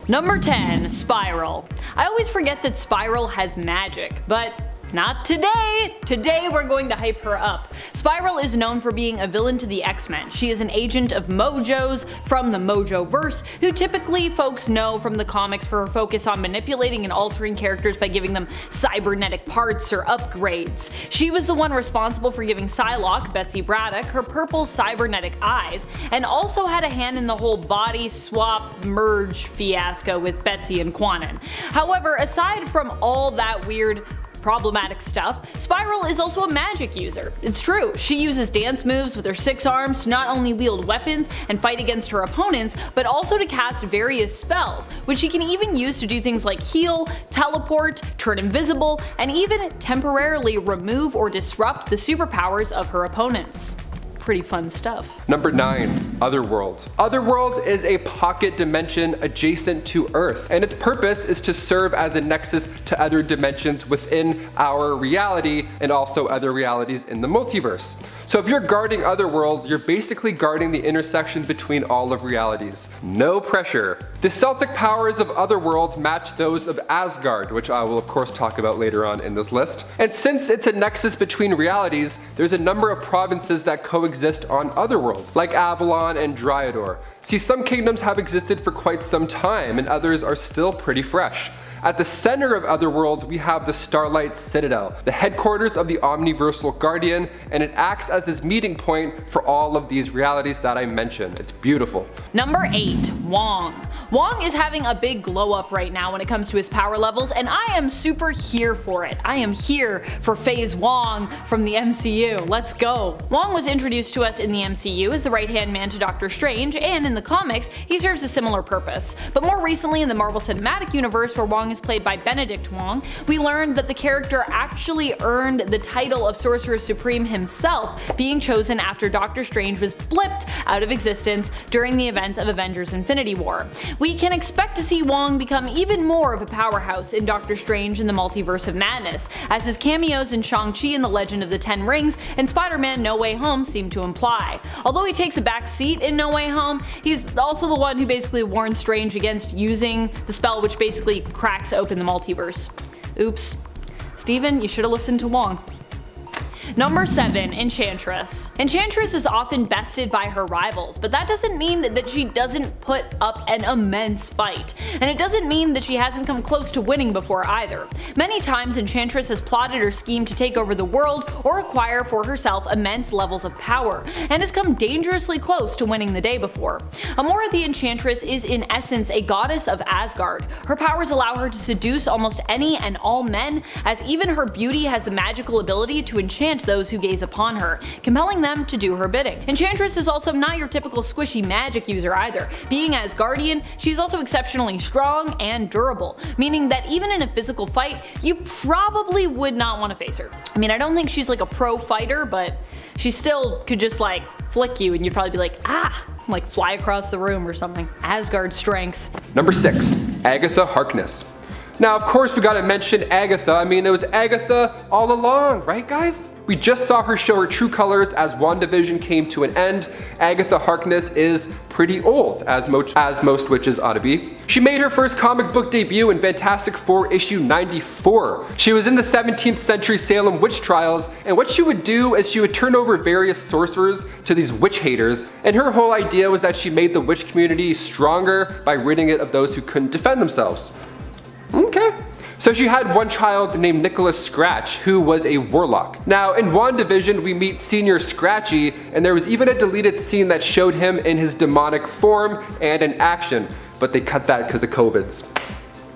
Number 10. Spiral. I always forget that Spiral has magic, but not today! Today we're going to hype her up. Spiral is known for being a villain to the X-Men. She is an agent of MOJO's from the MOJO verse, who typically folks know from the comics for her focus on manipulating and altering characters by giving them cybernetic parts or upgrades. She was the one responsible for giving Psylocke, Betsy Braddock, her purple cybernetic eyes, and also had a hand in the whole body swap merge fiasco with Betsy and Quanon. However, aside from all that weird problematic stuff, Spiral is also a magic user. It's true, she uses dance moves with her 6 arms to not only wield weapons and fight against her opponents, but also to cast various spells, which she can even use to do things like heal, teleport, turn invisible, and even temporarily remove or disrupt the superpowers of her opponents. Pretty fun stuff. Number 9. Otherworld. Otherworld is a pocket dimension adjacent to Earth, and its purpose is to serve as a nexus to other dimensions within our reality and also other realities in the multiverse. So if you're guarding Otherworld, you're basically guarding the intersection between all of realities. No pressure. The Celtic powers of Otherworld match those of Asgard, which I will of course talk about later on in this list. And since it's a nexus between realities, there's a number of provinces that coexist on Otherworld, like Avalon and Dryador. See, some kingdoms have existed for quite some time and others are still pretty fresh. At the center of Otherworld, we have the Starlight Citadel, the headquarters of the Omniversal Guardian, and it acts as this meeting point for all of these realities that I mentioned. It's beautiful. Number 8. Wong. Wong is having a big glow up right now when it comes to his power levels, and I am super here for it. I am here for Phase Wong from the MCU. Let's go. Wong was introduced to us in the MCU as the right-hand man to Doctor Strange, and in the comics, he serves a similar purpose. But more recently in the Marvel Cinematic Universe, where Wong is played by Benedict Wong, we learned that the character actually earned the title of Sorcerer Supreme himself, being chosen after Doctor Strange was blipped out of existence during the events of Avengers Infinity War. We can expect to see Wong become even more of a powerhouse in Doctor Strange in the Multiverse of Madness, as his cameos in Shang-Chi and the Legend of the Ten Rings and Spider-Man No Way Home seem to imply. Although he takes a back seat in No Way Home, he's also the one who basically warned Strange against using the spell which basically cracks open the multiverse. Oops. Steven, you should have listened to Wong. Number 7. Enchantress. Enchantress is often bested by her rivals, but that doesn't mean that she doesn't put up an immense fight. And it doesn't mean that she hasn't come close to winning before either. Many times Enchantress has plotted or schemed to take over the world or acquire for herself immense levels of power, and has come dangerously close to winning the day before. AMORA the Enchantress is in essence a goddess of Asgard. Her powers allow her to seduce almost any and all men, as even her beauty has the magical ability to enchant those who gaze upon her, compelling them to do her bidding. Enchantress is also not your typical squishy magic user either. Being Asgardian, she's also exceptionally strong and durable, meaning that even in a physical fight, you probably would not want to face her. I mean, I don't think she's like a pro fighter, but she still could just like flick you and you'd probably be like, ah, like fly across the room or something. Asgard strength. Number 6. AGATHA HARKNESS. Now of course we gotta mention Agatha. I mean, it was Agatha all along, right guys? We just saw her show her true colors as WandaVision came to an end. Agatha Harkness is pretty old, as most witches ought to be. She made her first comic book debut in Fantastic Four issue 94. She was in the 17th century Salem witch trials, and what she would do is she would turn over various sorcerers to these witch haters, and her whole idea was that she made the witch community stronger by ridding it of those who couldn't defend themselves. Okay. So she had one child named Nicholas Scratch, who was a warlock. Now in WandaVision we meet Senior Scratchy, and there was even a deleted scene that showed him in his demonic form and in action, but they cut that because of COVIDs.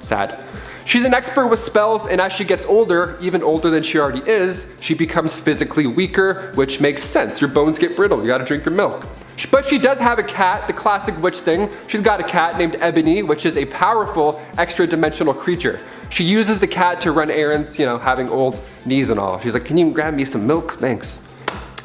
Sad. She's an expert with spells, and as she gets older, even older than she already is, she becomes physically weaker, which makes sense. Your bones get brittle, you gotta drink your milk. But she does have a cat, the classic witch thing. She's got a cat named Ebony, which is a powerful extra-dimensional creature. She uses the cat to run errands, you know, having old knees and all. She's like, can you grab me some milk? Thanks.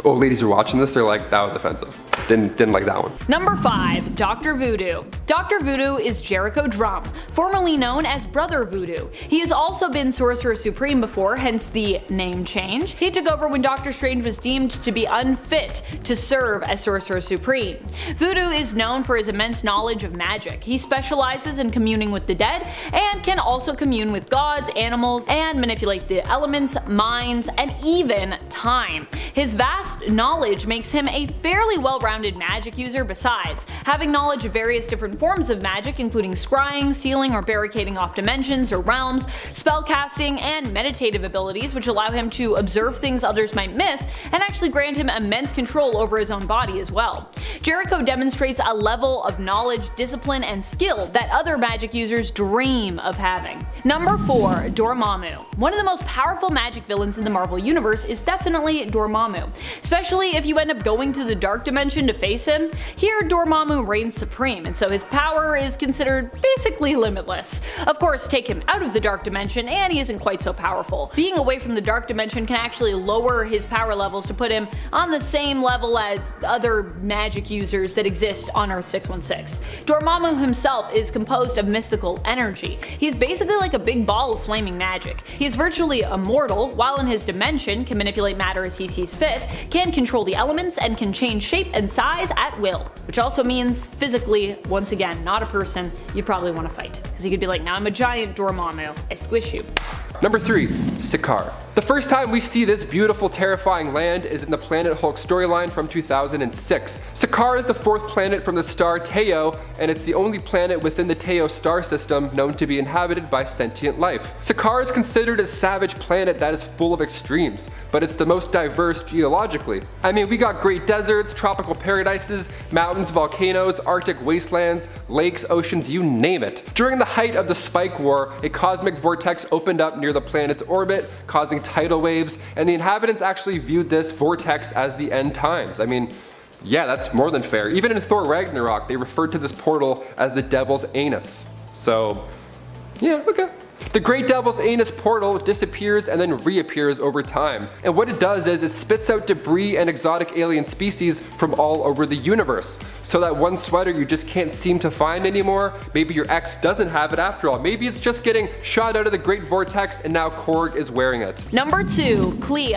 Old ladies who are watching this, they're like, that was offensive. Didn't like that one. Number 5. Dr. Voodoo. Dr. Voodoo is Jericho Drum, formerly known as Brother Voodoo. He has also been Sorcerer Supreme before, hence the name change. He took over when Doctor Strange was deemed to be unfit to serve as Sorcerer Supreme. Voodoo is known for his immense knowledge of magic. He specializes in communing with the dead and can also commune with gods, animals, and manipulate the elements, minds, and even time. His vast knowledge makes him a fairly well-rounded magic user besides having knowledge of various different forms of magic, including scrying, sealing or barricading off dimensions or realms, spellcasting, and meditative abilities which allow him to observe things others might miss and actually grant him immense control over his own body as well. Jericho demonstrates a level of knowledge, discipline, and skill that other magic users dream of having. Number 4. Dormammu. One of the most powerful magic villains in the Marvel Universe is definitely Dormammu, especially if you end up going to the Dark Dimension to face him. Here Dormammu reigns supreme, and so his power is considered basically limitless. Of course, take him out of the Dark Dimension and he isn't quite so powerful. Being away from the Dark Dimension can actually lower his power levels to put him on the same level as other magic users that exist on Earth 616. Dormammu himself is composed of mystical energy. He's basically like a big ball of flaming magic. He is virtually immortal, while in his dimension can manipulate matter as he sees fit, can control the elements, and can change shape and size at will. Which also means physically, once again, not a person you'd probably want to fight. Because he could be like, now I'm a giant Dormammu, I squish you. Number 3. Sakaar. The first time we see this beautiful, terrifying land is in the Planet Hulk storyline from 2006. Sakaar is the 4th planet from the star Teo, and it's the only planet within the Teo star system known to be inhabited by sentient life. Sakaar is considered a savage planet that is full of extremes, but it's the most diverse geologically. I mean, we got great deserts, tropical paradises, mountains, volcanoes, arctic wastelands, lakes, oceans, you name it. During the height of the Spike War, a cosmic vortex opened up near the planet's orbit, causing tidal waves, and the inhabitants actually viewed this vortex as the end times. I mean, yeah, that's more than fair. Even in Thor Ragnarok, they referred to this portal as the Devil's Anus. So, yeah, okay. The Great Devil's Anus portal disappears and then reappears over time. And what it does is it spits out debris and exotic alien species from all over the universe. So that one sweater you just can't seem to find anymore, maybe your ex doesn't have it after all. Maybe it's just getting shot out of the Great Vortex and now Korg is wearing it. Number 2. Clea.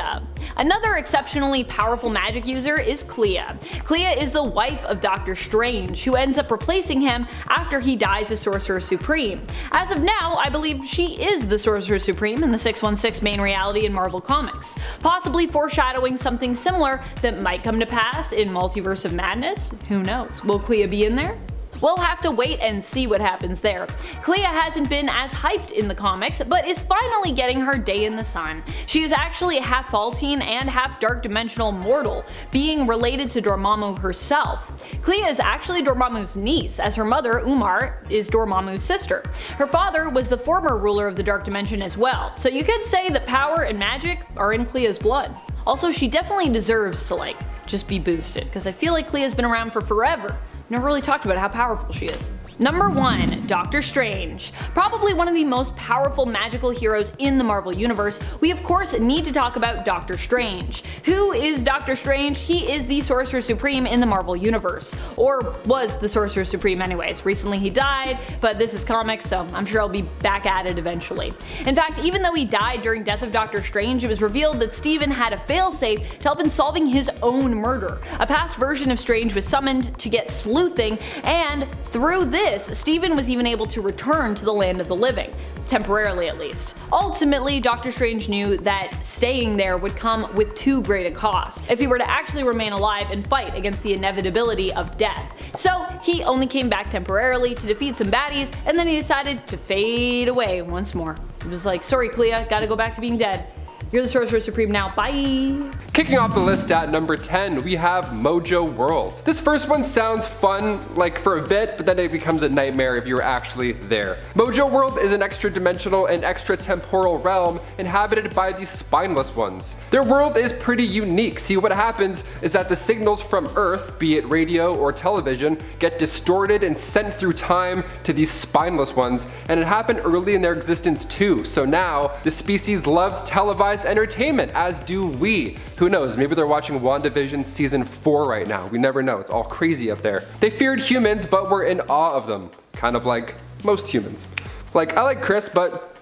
Another exceptionally powerful magic user is Clea. Clea is the wife of Doctor Strange, who ends up replacing him after he dies as Sorcerer Supreme. As of now, I believe she is the Sorcerer Supreme in the 616 main reality in Marvel Comics, possibly foreshadowing something similar that might come to pass in Multiverse of Madness. Who knows? Will Clea be in there? We'll have to wait and see what happens there. Clea hasn't been as hyped in the comics, but is finally getting her day in the sun. She is actually half Faultine and half Dark Dimensional mortal, being related to Dormammu herself. Clea is actually Dormammu's niece, as her mother, Umar, is Dormammu's sister. Her father was the former ruler of the Dark Dimension as well, so you could say that power and magic are in Clea's blood. Also, she definitely deserves to just be boosted, because I feel like Clea's been around for forever. Never really talked about how powerful she is. Number 1. Doctor Strange. Probably one of the most powerful magical heroes in the Marvel Universe, we of course need to talk about Doctor Strange. Who is Doctor Strange? He is the Sorcerer Supreme in the Marvel Universe. Or was the Sorcerer Supreme anyways. Recently he died, but this is comics, so I'm sure I'll be back at it eventually. In fact, even though he died during Death of Doctor Strange, it was revealed that Stephen had a failsafe to help in solving his own murder. A past version of Strange was summoned to get sleuthing, and through this, Stephen was even able to return to the land of the living. Temporarily at least. Ultimately, Doctor Strange knew that staying there would come with too great a cost if he were to actually remain alive and fight against the inevitability of death. So he only came back temporarily to defeat some baddies, and then he decided to fade away once more. He was like, sorry Clea, gotta go back to being dead. You're the Sorcerer Supreme now, bye! Kicking off the list at number 10, we have MOJO World. This first one sounds fun, for a bit, but then it becomes a nightmare if you're actually there. MOJO World is an extra-dimensional and extra-temporal realm inhabited by the Spineless Ones. Their world is pretty unique. See, what happens is that the signals from Earth, be it radio or television, get distorted and sent through time to these Spineless Ones, and it happened early in their existence too. So now, the species loves televising as entertainment, as do we. Who knows, maybe they're watching WandaVision season 4 right now. We never know, it's all crazy up there. They feared humans, but were in awe of them. Kind of like most humans. Like, I like Chris, but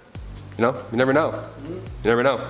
you know, you never know. You never know.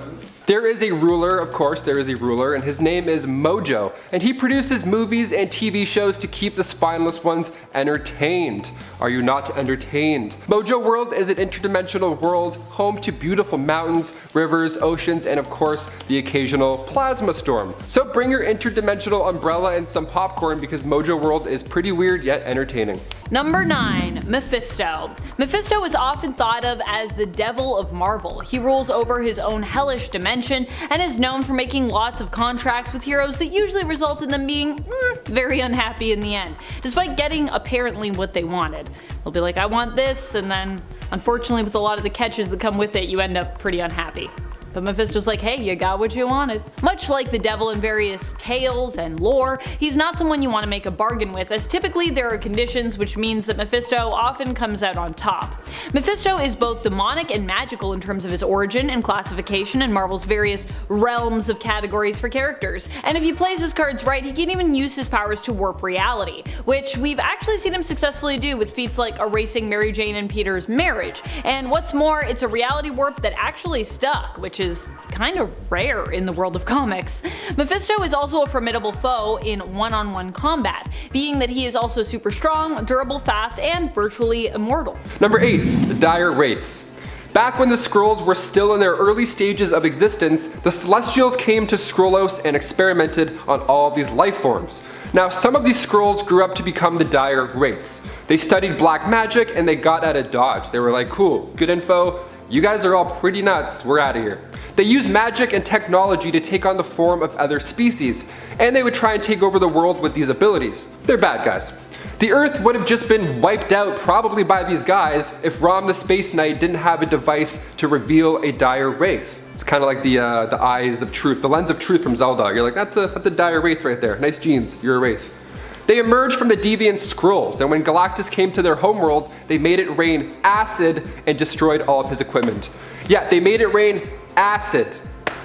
There is a ruler, of course, there is a ruler, and his name is MOJO, and he produces movies and TV shows to keep the spineless ones entertained. Are you not entertained? MOJO World is an interdimensional world home to beautiful mountains, rivers, oceans, and of course, the occasional plasma storm. So bring your interdimensional umbrella and some popcorn because MOJO World is pretty weird yet entertaining. Number 9. Mephisto. Mephisto is often thought of as the devil of Marvel. He rules over his own hellish dimension and is known for making lots of contracts with heroes that usually result in them being very unhappy in the end, despite getting apparently what they wanted. They'll be like, I want this, and then unfortunately with a lot of the catches that come with it, you end up pretty unhappy. But Mephisto's like, hey, you got what you wanted. Much like the devil in various tales and lore, he's not someone you want to make a bargain with, as typically there are conditions, which means that Mephisto often comes out on top. Mephisto is both demonic and magical in terms of his origin and classification in Marvel's various realms of categories for characters. And if he plays his cards right, he can even use his powers to warp reality, which we've actually seen him successfully do with feats like erasing Mary Jane and Peter's marriage. And what's more, it's a reality warp that actually stuck, which is kind of rare in the world of comics. Mephisto is also a formidable foe in one-on-one combat, being that he is also super strong, durable, fast, and virtually immortal. Number 8. The dire wraiths. Back when the Skrulls were still in their early stages of existence, the Celestials came to Skrullos and experimented on all of these life forms. Now, some of these Skrulls grew up to become the dire wraiths. They studied black magic and they got out of Dodge. They were like, cool, good info, you guys are all pretty nuts, we're out of here. They used magic and technology to take on the form of other species, and they would try and take over the world with these abilities. They're bad guys. The Earth would have just been wiped out probably by these guys if Rom the Space Knight didn't have a device to reveal a dire wraith. It's kind of like the eyes of truth, the lens of truth from Zelda. You're like, that's a dire wraith right there. Nice genes, you're a wraith. They emerged from the deviant Skrulls, and when Galactus came to their homeworld, they made it rain acid and destroyed all of his equipment. Yeah, they made it rain acid.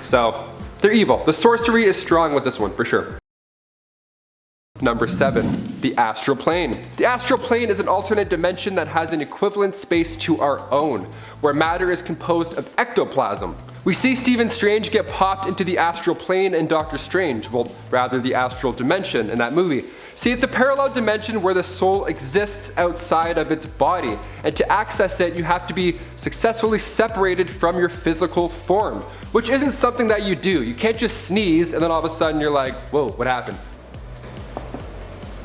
So, they're evil. The sorcery is strong with this one, for sure. Number 7. The Astral Plane. The Astral Plane is an alternate dimension that has an equivalent space to our own, where matter is composed of ectoplasm. We see Stephen Strange get popped into the Astral Plane in Doctor Strange, well, rather the Astral Dimension in that movie. See, it's a parallel dimension where the soul exists outside of its body, and to access it, you have to be successfully separated from your physical form, which isn't something that you do. You can't just sneeze and then all of a sudden you're like, whoa, what happened?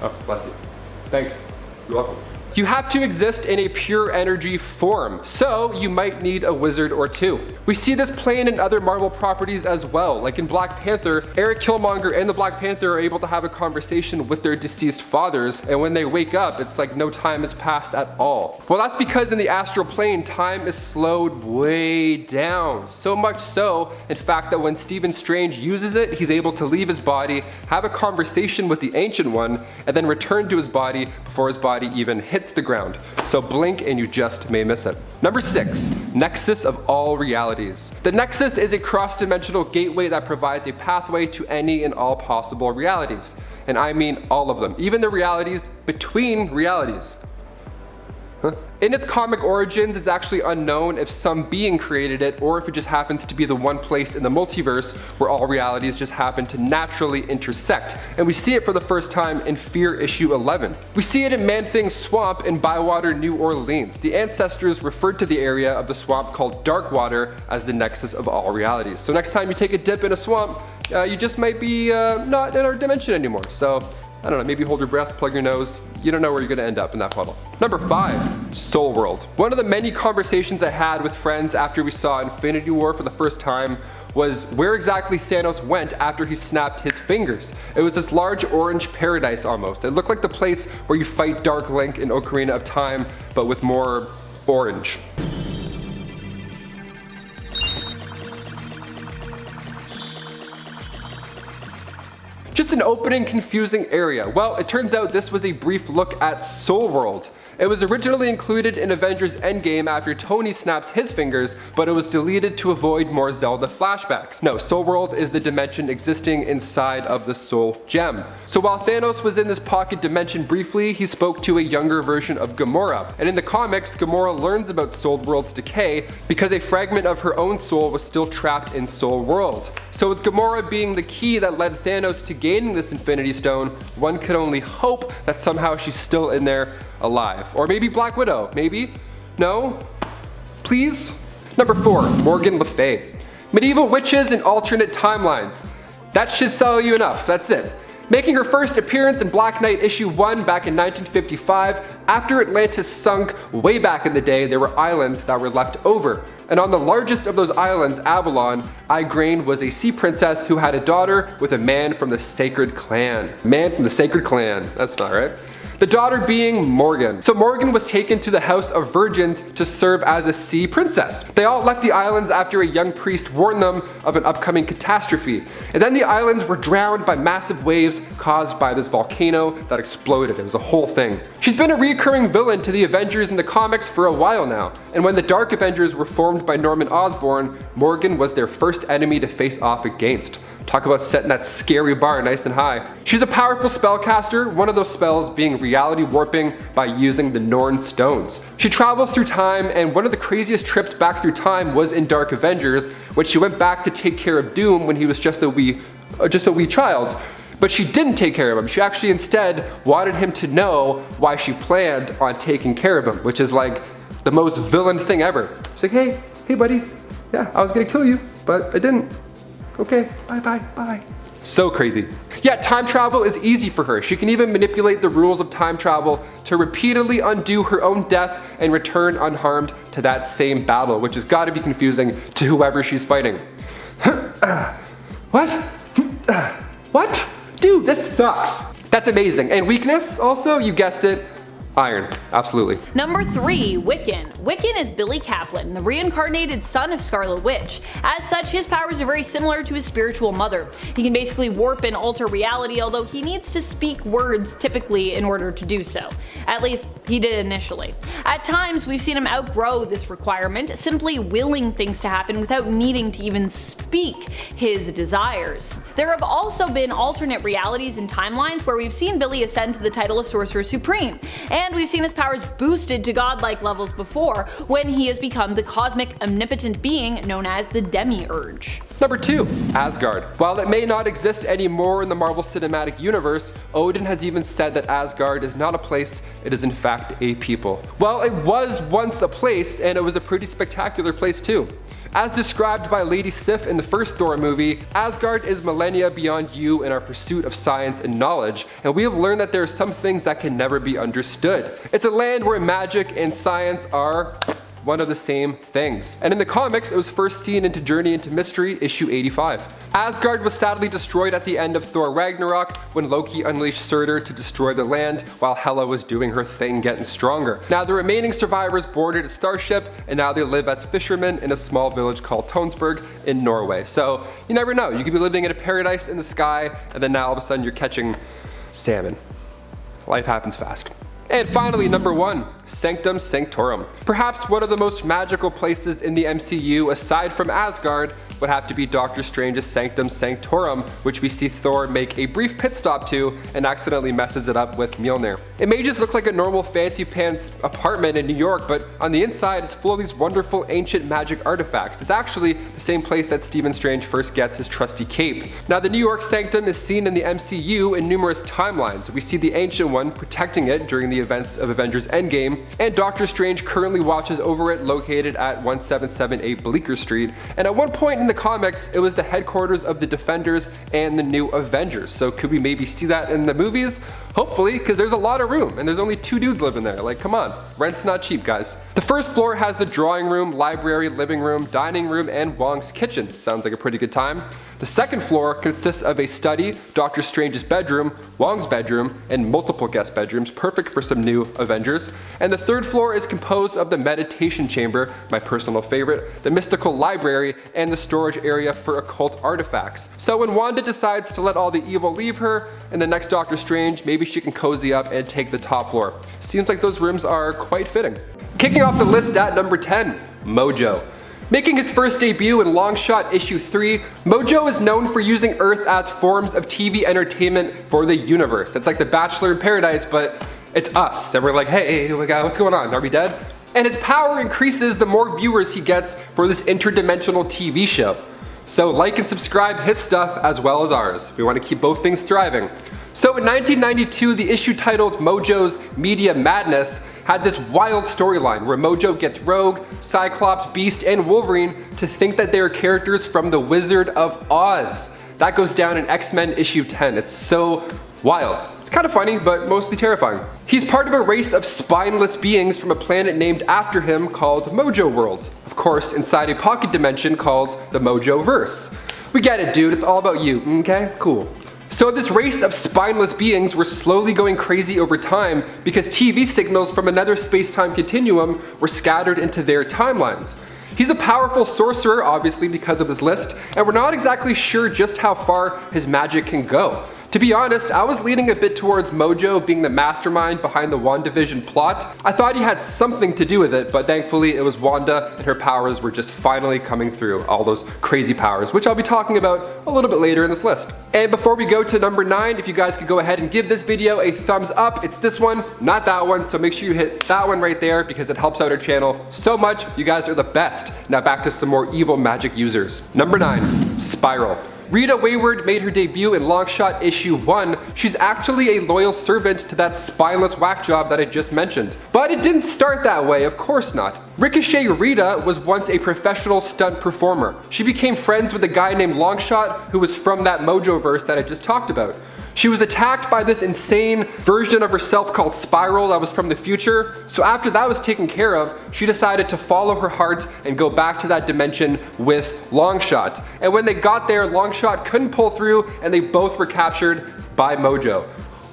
Oh, bless you. Thanks. You're welcome. You have to exist in a pure energy form, so you might need a wizard or two. We see this plane in other Marvel properties as well, like in Black Panther, Eric Killmonger and the Black Panther are able to have a conversation with their deceased fathers, and when they wake up, it's like no time has passed at all. Well, that's because in the astral plane, time is slowed way down. So much so, in fact, that when Stephen Strange uses it, he's able to leave his body, have a conversation with the Ancient One, and then return to his body before his body even hits the ground. So blink and you just may miss it. Number 6, Nexus of all realities. The Nexus is a cross-dimensional gateway that provides a pathway to any and all possible realities. And I mean all of them, even the realities between realities. In its comic origins, it's actually unknown if some being created it or if it just happens to be the one place in the multiverse where all realities just happen to naturally intersect. And we see it for the first time in Fear issue 11. We see it in Man-Thing's swamp in Bywater, New Orleans. The ancestors referred to the area of the swamp called Darkwater as the nexus of all realities. So next time you take a dip in a swamp, you just might be not in our dimension anymore. So I don't know, maybe hold your breath, plug your nose. You don't know where you're gonna end up in that puddle. Number 5, Soul World. One of the many conversations I had with friends after we saw Infinity War for the first time was where exactly Thanos went after he snapped his fingers. It was this large orange paradise almost. It looked like the place where you fight Dark Link in Ocarina of Time, but with more orange. Just an opening, confusing area. Well, it turns out this was a brief look at Soul World. It was originally included in Avengers Endgame after Tony snaps his fingers, but it was deleted to avoid more Zelda flashbacks. No, Soul World is the dimension existing inside of the Soul Gem. So while Thanos was in this pocket dimension briefly, he spoke to a younger version of Gamora. And in the comics, Gamora learns about Soul World's decay because a fragment of her own soul was still trapped in Soul World. So with Gamora being the key that led Thanos to gaining this Infinity Stone, one could only hope that somehow she's still in there alive. Or maybe Black Widow, maybe? No? Please? Number 4, Morgan Le Fay. Medieval witches in alternate timelines. That should sell you enough, that's it. Making her first appearance in Black Knight issue 1 back in 1955, after Atlantis sunk way back in the day, there were islands that were left over. And on the largest of those islands, Avalon, Igraine was a sea princess who had a daughter with a man from the Sacred Clan. Man from the Sacred Clan, that's not right. The daughter being Morgan. So Morgan was taken to the House of Virgins to serve as a sea princess. They all left the islands after a young priest warned them of an upcoming catastrophe. And then the islands were drowned by massive waves caused by this volcano that exploded. It was a whole thing. She's been a recurring villain to the Avengers in the comics for a while now. And when the Dark Avengers were formed by Norman Osborn, Morgan was their first enemy to face off against. Talk about setting that scary bar nice and high. She's a powerful spellcaster, one of those spells being reality warping by using the Norn stones. She travels through time, and one of the craziest trips back through time was in Dark Avengers, when she went back to take care of Doom when he was just a wee child. But she didn't take care of him. She actually instead wanted him to know why she planned on taking care of him, which is like the most villain thing ever. She's like, hey buddy, yeah, I was gonna kill you, but I didn't. Okay, bye. So crazy. Yeah, time travel is easy for her. She can even manipulate the rules of time travel to repeatedly undo her own death and return unharmed to that same battle, which has got to be confusing to whoever she's fighting. What? What? Dude, this sucks. That's amazing. And weakness also, you guessed it, iron, absolutely. Number 3, Wiccan. Wiccan is Billy Kaplan, the reincarnated son of Scarlet Witch. As such, his powers are very similar to his spiritual mother. He can basically warp and alter reality, although he needs to speak words typically in order to do so. At least, he did initially. At times, we've seen him outgrow this requirement, simply willing things to happen without needing to even speak his desires. There have also been alternate realities and timelines where we've seen Billy ascend to the title of Sorcerer Supreme. And we've seen his powers boosted to godlike levels before, when he has become the cosmic omnipotent being known as the Demiurge. Number 2, Asgard. While it may not exist anymore in the Marvel Cinematic Universe, Odin has even said that Asgard is not a place, it is in fact a people. Well, it was once a place, and it was a pretty spectacular place too. As described by Lady Sif in the first Thor movie, Asgard is millennia beyond you in our pursuit of science and knowledge, and we have learned that there are some things that can never be understood. It's a land where magic and science are one of the same things. And in the comics, it was first seen into Journey into Mystery, issue 85. Asgard was sadly destroyed at the end of Thor Ragnarok when Loki unleashed Surtur to destroy the land while Hela was doing her thing getting stronger. Now the remaining survivors boarded a starship, and now they live as fishermen in a small village called Tonsberg in Norway. So you never know, you could be living in a paradise in the sky, and then now all of a sudden you're catching salmon. Life happens fast. And finally, number 1, Sanctum Sanctorum. Perhaps one of the most magical places in the MCU aside from Asgard would have to be Doctor Strange's Sanctum Sanctorum, which we see Thor make a brief pit stop to and accidentally messes it up with Mjolnir. It may just look like a normal fancy pants apartment in New York, but on the inside it's full of these wonderful ancient magic artifacts. It's actually the same place that Stephen Strange first gets his trusty cape. Now the New York Sanctum is seen in the MCU in numerous timelines. We see the ancient one protecting it during the events of Avengers Endgame, and Doctor Strange currently watches over it located at 1778 Bleecker Street, and at one point in the comics it was the headquarters of the Defenders and the New Avengers. So could we maybe see that in the movies? Hopefully, because there's a lot of room and there's only 2 dudes living there. Like, come on, rent's not cheap, guys. The first floor has the drawing room, library, living room, dining room, and Wong's kitchen. Sounds like a pretty good time. The second floor consists of a study, Doctor Strange's bedroom, Wong's bedroom, and multiple guest bedrooms, perfect for some new Avengers. And the third floor is composed of the meditation chamber, my personal favorite, the mystical library, and the storage area for occult artifacts. So when Wanda decides to let all the evil leave her, in the next Doctor Strange, maybe she can cozy up and take the top floor. Seems like those rooms are quite fitting. Kicking off the list at number 10, MOJO. Making his first debut in Longshot issue 3, MOJO is known for using Earth as forms of TV entertainment for the universe. It's like The Bachelor in Paradise, but it's us. And we're like, hey, what's going on? Are we dead? And his power increases the more viewers he gets for this interdimensional TV show. So like and subscribe his stuff as well as ours. We want to keep both things thriving. So in 1992, the issue titled MOJO's Media Madness had this wild storyline where MOJO gets Rogue, Cyclops, Beast, and Wolverine to think that they are characters from The Wizard of Oz. That goes down in X-Men issue 10. It's so wild. It's kind of funny, but mostly terrifying. He's part of a race of spineless beings from a planet named after him called MOJO World. Of course, inside a pocket dimension called the MOJO Verse. We get it, dude. It's all about you, okay? Cool. So this race of spineless beings were slowly going crazy over time because TV signals from another space-time continuum were scattered into their timelines. He's a powerful sorcerer, obviously because of his list, and we're not exactly sure just how far his magic can go. To be honest, I was leaning a bit towards MOJO being the mastermind behind the WandaVision plot. I thought he had something to do with it, but thankfully it was Wanda and her powers were just finally coming through. All those crazy powers, which I'll be talking about a little bit later in this list. And before we go to number 9, if you guys could go ahead and give this video a thumbs up. It's this one, not that one, so make sure you hit that one right there because it helps out our channel so much. You guys are the best. Now back to some more evil magic users. Number 9, Spiral. Rita Wayward made her debut in Longshot issue 1. She's actually a loyal servant to that spineless whack job that I just mentioned. But it didn't start that way, of course not. Ricochet Rita was once a professional stunt performer. She became friends with a guy named Longshot who was from that MOJO verse that I just talked about. She was attacked by this insane version of herself called Spiral that was from the future. So after that was taken care of, she decided to follow her heart and go back to that dimension with Longshot. And when they got there, Longshot couldn't pull through and they both were captured by MOJO.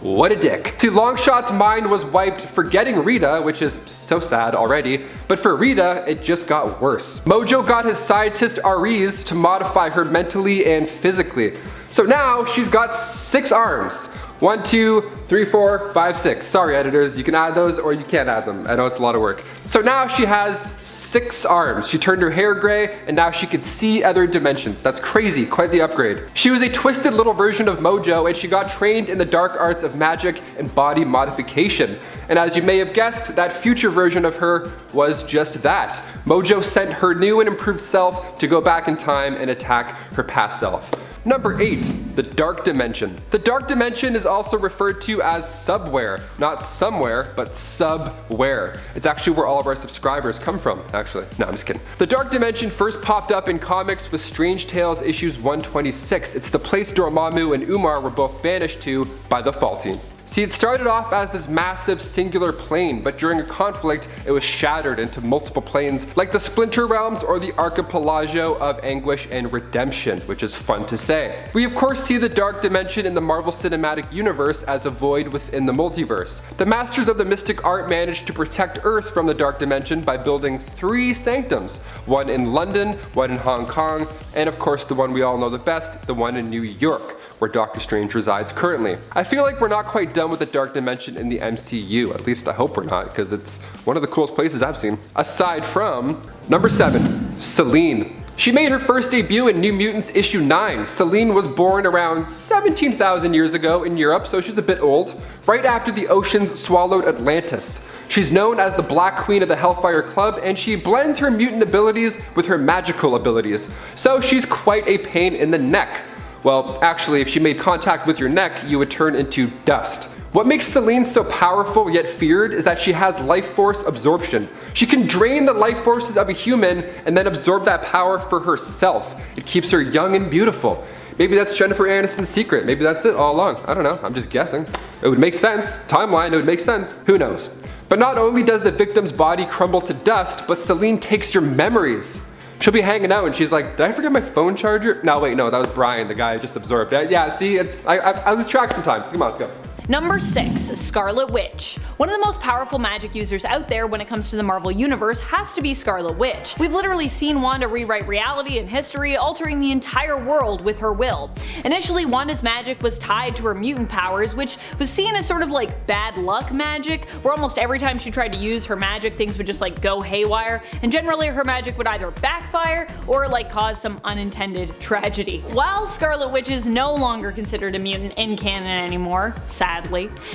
What a dick. See, Longshot's mind was wiped for getting Rita, which is so sad already, but for Rita, it just got worse. MOJO got his scientist Ares to modify her mentally and physically. So now she's got 6 arms. 1, 2, 3, 4, 5, 6. Sorry editors, you can add those or you can't add them. I know it's a lot of work. So now she has 6 arms. She turned her hair gray and now she could see other dimensions. That's crazy, quite the upgrade. She was a twisted little version of MOJO and she got trained in the dark arts of magic and body modification. And as you may have guessed, that future version of her was just that. MOJO sent her new and improved self to go back in time and attack her past self. Number 8, the Dark Dimension. The Dark Dimension is also referred to as subware. Not somewhere, but subware. It's actually where all of our subscribers come from, actually. No, I'm just kidding. The Dark Dimension first popped up in comics with Strange Tales issues 126. It's the place Dormammu and Umar were both banished to by the Fall Team. See, it started off as this massive singular plane, but during a conflict, it was shattered into multiple planes like the Splinter Realms or the Archipelago of Anguish and Redemption, which is fun to say. We of course see the Dark Dimension in the Marvel Cinematic Universe as a void within the multiverse. The Masters of the Mystic Art managed to protect Earth from the Dark Dimension by building 3 sanctums, one in London, one in Hong Kong, and of course the one we all know the best, the one in New York, where Doctor Strange resides currently. I feel like we're not quite done with the Dark Dimension in the MCU, at least I hope we're not, because it's one of the coolest places I've seen. Aside from number 7, Selene. She made her first debut in New Mutants issue 9. Selene was born around 17,000 years ago in Europe, so she's a bit old, right after the oceans swallowed Atlantis. She's known as the Black Queen of the Hellfire Club, and she blends her mutant abilities with her magical abilities, so she's quite a pain in the neck. Well, actually, if she made contact with your neck, you would turn into dust. What makes Selene so powerful yet feared is that she has life force absorption. She can drain the life forces of a human and then absorb that power for herself. It keeps her young and beautiful. Maybe that's Jennifer Aniston's secret. Maybe that's it all along. I don't know. I'm just guessing. It would make sense. Timeline, it would make sense. Who knows? But not only does the victim's body crumble to dust, but Selene takes your memories. She'll be hanging out and she's like, did I forget my phone charger? No, wait, no, that was Brian, the guy I just absorbed. Yeah, see, I lose track sometimes. Come on, let's go. Number 6, Scarlet Witch. One of the most powerful magic users out there when it comes to the Marvel Universe has to be Scarlet Witch. We've literally seen Wanda rewrite reality and history, altering the entire world with her will. Initially, Wanda's magic was tied to her mutant powers, which was seen as sort of like bad luck magic, where almost every time she tried to use her magic, things would just like go haywire, and generally her magic would either backfire or like cause some unintended tragedy. While Scarlet Witch is no longer considered a mutant in canon anymore, sadly,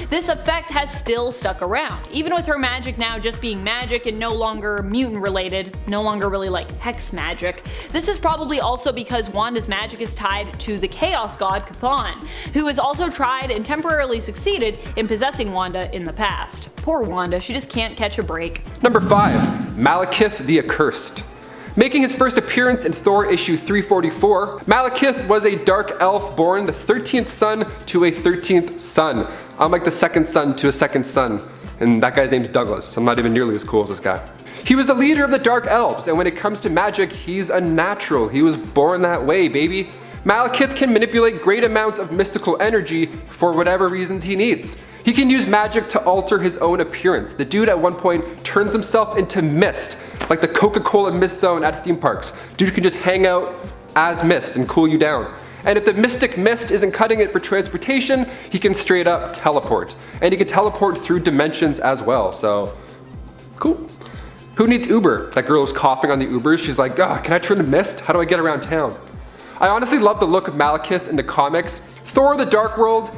this effect has still stuck around, even with her magic now just being magic and no longer mutant related, no longer really like hex magic. This is probably also because Wanda's magic is tied to the chaos god Chthon, who has also tried and temporarily succeeded in possessing Wanda in the past. Poor Wanda, she just can't catch a break. Number 5, Malekith the Accursed. Making his first appearance in Thor issue 344, Malekith was a dark elf born the 13th son to a 13th son. Unlike the second son to a second son. And that guy's name's Douglas. I'm not even nearly as cool as this guy. He was the leader of the Dark Elves, and when it comes to magic, he's a natural. He was born that way, baby. Malekith can manipulate great amounts of mystical energy for whatever reasons he needs. He can use magic to alter his own appearance. The dude at one point turns himself into mist, like the Coca-Cola mist zone at theme parks. Dude can just hang out as mist and cool you down. And if the mystic mist isn't cutting it for transportation, he can straight up teleport. And he can teleport through dimensions as well, so cool. Who needs Uber? That girl was coughing on the Ubers. She's like, oh, can I turn to mist? How do I get around town? I honestly love the look of Malekith in the comics. Thor the Dark World,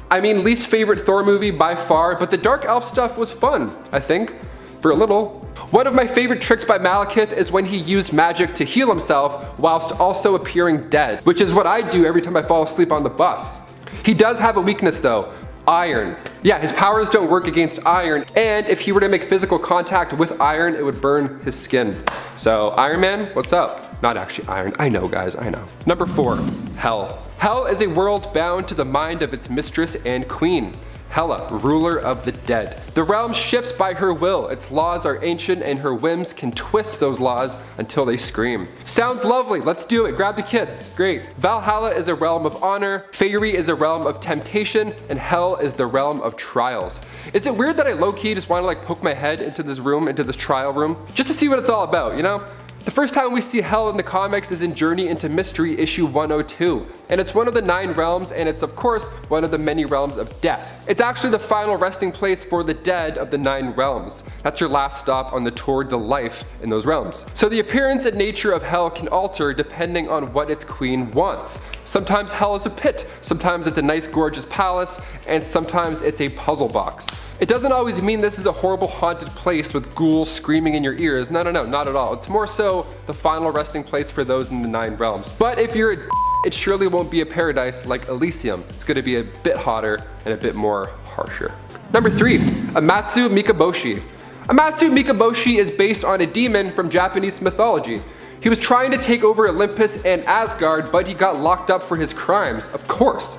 I mean, least favorite Thor movie by far, but the Dark Elf stuff was fun, I think, for a little. One of my favorite tricks by Malekith is when he used magic to heal himself whilst also appearing dead, which is what I do every time I fall asleep on the bus. He does have a weakness though, iron. Yeah, his powers don't work against iron, and if he were to make physical contact with iron, it would burn his skin. So Iron Man, what's up? Not actually iron, I know guys, I know. Number 4, Hell. Hell is a world bound to the mind of its mistress and queen. Hela, ruler of the dead. The realm shifts by her will. Its laws are ancient and her whims can twist those laws until they scream. Sounds lovely, let's do it, grab the kids. Great. Valhalla is a realm of honor, Faerie is a realm of temptation, and Hell is the realm of trials. Is it weird that I low-key just want to like poke my head into this room, into this trial room, just to see what it's all about, you know? The first time we see Hell in the comics is in Journey into Mystery issue 102, and it's one of the 9 realms, and it's of course one of the many realms of death. It's actually the final resting place for the dead of the 9 realms. That's your last stop on the tour de life in those realms. So the appearance and nature of Hell can alter depending on what its queen wants. Sometimes Hell is a pit, sometimes it's a nice gorgeous palace, and sometimes it's a puzzle box. It doesn't always mean this is a horrible haunted place with ghouls screaming in your ears. No, not at all. It's more so the final resting place for those in the 9 realms. But if you're a it surely won't be a paradise like Elysium. It's going to be a bit hotter and a bit more harsher. Number 3, Amatsu Mikaboshi. Amatsu Mikaboshi is based on a demon from Japanese mythology. He was trying to take over Olympus and Asgard, but he got locked up for his crimes, of course.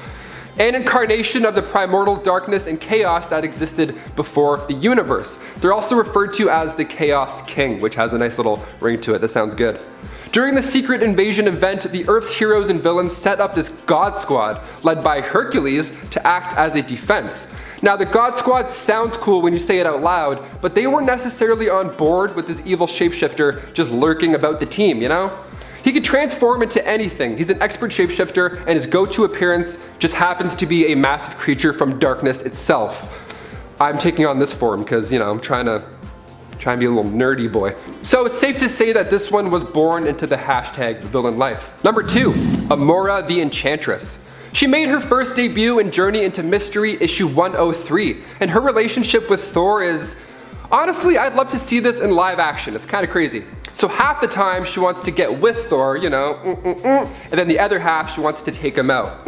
An incarnation of the primordial darkness and chaos that existed before the universe. They're also referred to as the Chaos King, which has a nice little ring to it. That sounds good. During the secret invasion event, the Earth's heroes and villains set up this God Squad, led by Hercules, to act as a defense. Now the God Squad sounds cool when you say it out loud, but they weren't necessarily on board with this evil shapeshifter just lurking about the team, you know? He could transform into anything. He's an expert shapeshifter, and his go-to appearance just happens to be a massive creature from darkness itself. I'm taking on this form because, you know, I'm trying to be a little nerdy boy. So it's safe to say that this one was born into the hashtag villain life. Number 2, Amora the Enchantress. She made her first debut in Journey into Mystery issue 103, and her relationship with Thor is, honestly, I'd love to see this in live action. It's kind of crazy. So half the time she wants to get with Thor, you know, and then the other half she wants to take him out.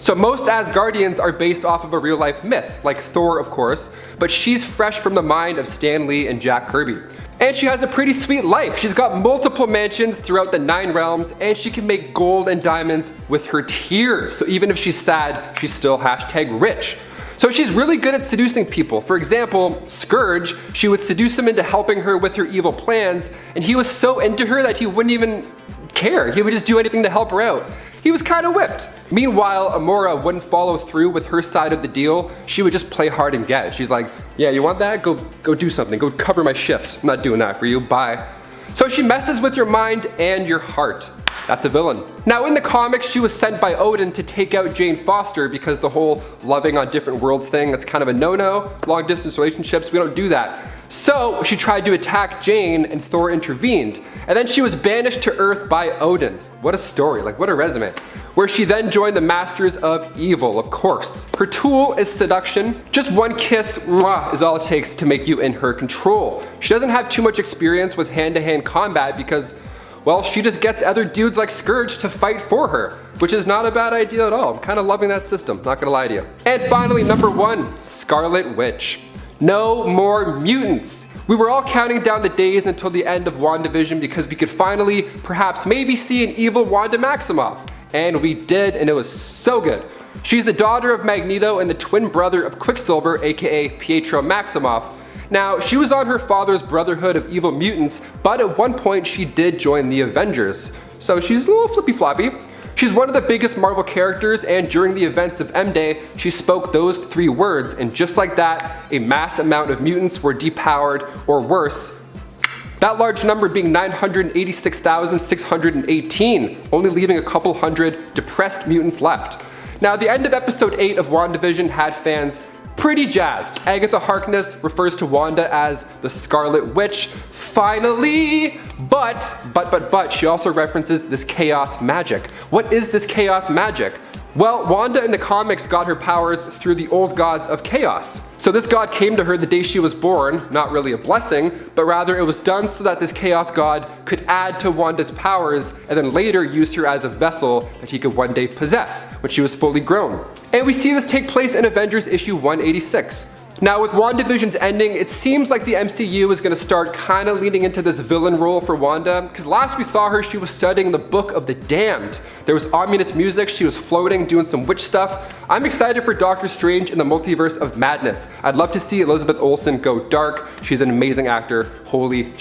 So most Asgardians are based off of a real life myth, like Thor of course, but she's fresh from the mind of Stan Lee and Jack Kirby. And she has a pretty sweet life. She's got multiple mansions throughout the 9 realms, and she can make gold and diamonds with her tears. So even if she's sad, she's still hashtag rich. So she's really good at seducing people. For example, Scourge, she would seduce him into helping her with her evil plans, and he was so into her that he wouldn't even care. He would just do anything to help her out. He was kind of whipped. Meanwhile, Amora wouldn't follow through with her side of the deal. She would just play hard and get it. She's like, yeah, you want that? Go do something. Go cover my shift. I'm not doing that for you. Bye. So she messes with your mind and your heart. That's a villain. Now in the comics, she was sent by Odin to take out Jane Foster because the whole loving on different worlds thing, that's kind of a no-no. Long distance relationships, we don't do that. So she tried to attack Jane and Thor intervened. And then she was banished to Earth by Odin. What a story, like what a resume. Where she then joined the Masters of Evil, of course. Her tool is seduction. Just one kiss mwah, is all it takes to make you in her control. She doesn't have too much experience with hand-to-hand combat because, well, she just gets other dudes like Scourge to fight for her, which is not a bad idea at all. I'm kind of loving that system, not gonna lie to you. And finally, number 1, Scarlet Witch. No more mutants. We were all counting down the days until the end of WandaVision because we could finally, perhaps maybe see an evil Wanda Maximoff. And we did, and it was so good. She's the daughter of Magneto and the twin brother of Quicksilver, aka Pietro Maximoff. Now, she was on her father's Brotherhood of Evil Mutants, but at one point she did join the Avengers. So she's a little flippy-floppy. She's one of the biggest Marvel characters, and during the events of M-Day, she spoke those 3 words, and just like that, a mass amount of mutants were depowered, or worse, that large number being 986,618, only leaving a couple hundred depressed mutants left. Now, the end of episode 8 of WandaVision had fans pretty jazzed. Agatha Harkness refers to Wanda as the Scarlet Witch, finally! But, she also references this chaos magic. What is this chaos magic? Well, Wanda in the comics got her powers through the old gods of chaos. So this god came to her the day she was born, not really a blessing, but rather it was done so that this chaos god could add to Wanda's powers and then later use her as a vessel that he could one day possess when she was fully grown. And we see this take place in Avengers issue 186. Now with WandaVision's ending, it seems like the MCU is going to start kind of leaning into this villain role for Wanda, because last we saw her, she was studying the Book of the Damned. There was ominous music, she was floating, doing some witch stuff. I'm excited for Doctor Strange in the Multiverse of Madness. I'd love to see Elizabeth Olsen go dark. She's an amazing actor. Holy